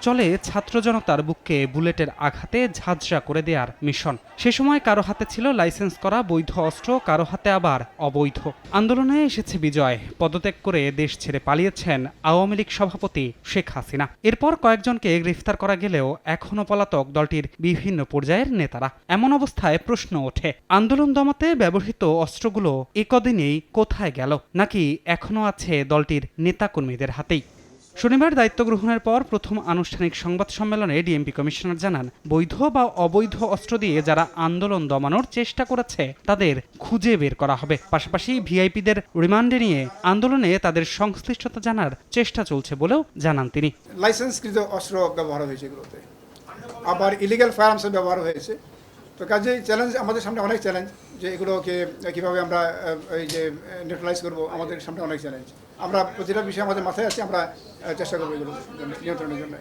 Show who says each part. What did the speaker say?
Speaker 1: চলে ছাত্র জনতার বুককে বুলেটের আঘাতে ঝাঁঝরা করে দেওয়ার মিশন। সে সময় কারো হাতে ছিল লাইসেন্স করা বৈধ অস্ত্র, কারো হাতে আবার অবৈধ। আন্দোলনে এসেছে বিজয়, পদত্যাগ করে দেশ ছেড়ে পালিয়েছেন আওয়ামী লীগ সভাপতি শেখ হাসিনা। এরপর কয়েকজনকে গ্রেফতার করা গেলেও এখনও পলাতক দলটির বিভিন্ন পর্যায়ের নেতারা। এমন অবস্থায় প্রশ্ন ওঠে, আন্দোলন দমাতে ব্যবহৃত অস্ত্রগুলো একদিনেই কোথায় গেল, নাকি এখনও আছে দলটির নেতাকর্মীদের হাতেই? শনিবার দায়িত্ব গ্রহণের পর প্রথম আনুষ্ঠানিক সংবাদ সম্মেলনে ডিএমপি কমিশনার জানান, বৈধ বা অবৈধ অস্ত্র দিয়ে যারা আন্দোলন দমানোর চেষ্টা করেছে তাদের খুঁজে বের করা হবে। পাশাপাশি ভিআইপিদের রিমান্ডে নিয়ে আন্দোলনে তাদের সংশ্লিষ্টতা জানার চেষ্টা চলছে বলেও জানান তিনি।
Speaker 2: লাইসেন্সকৃত অস্ত্র ব্যবহার হয়েছে এগুলোতে, আবার ইলিগাল ফায়ারআর্মসের ব্যবহার হয়েছে। তো কাজেই চ্যালেঞ্জ আমাদের সামনে অনেক চ্যালেঞ্জ, যে এগুলোকে কীভাবে আমরা এই যে নিউট্রালাইজ করবো, আমাদের সামনে অনেক চ্যালেঞ্জ। আমরা প্রতিটা বিষয় আমাদের মাথায় আছে, আমরা চেষ্টা করবো এগুলো নিয়ন্ত্রণের জন্য।